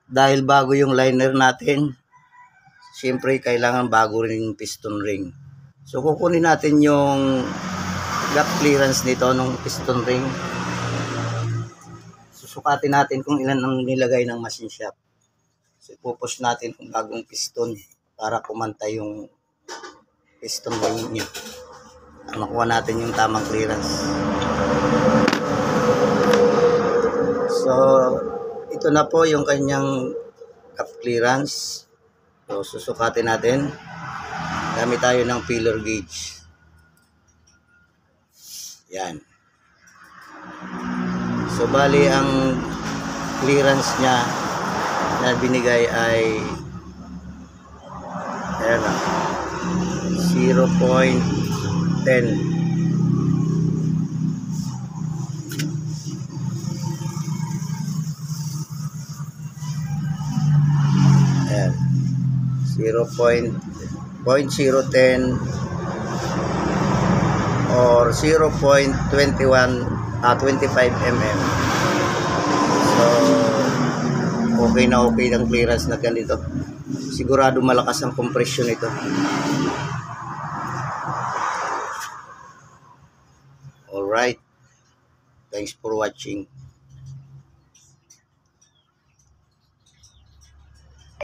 Dahil bago yung liner natin, siyempre kailangan bago rin yung piston ring. So kukunin natin yung gap clearance nito ng piston ring. Susukatin natin kung ilan ang nilagay ng machine shop. So ipupush natin yung bagong piston para pumantay yung piston ring niya. Makuha natin yung tamang clearance. So ito na po yung kanyang gap clearance. So susukatin natin. Gamit tayo ng feeler gauge. Yan. So bali ang clearance niya na binigay ay 0.10. Ayan. 0.010 or 0.25 mm. So okay na okay ang clearance na ganito. Sigurado malakas ang compression nito. Alright. Thanks for watching.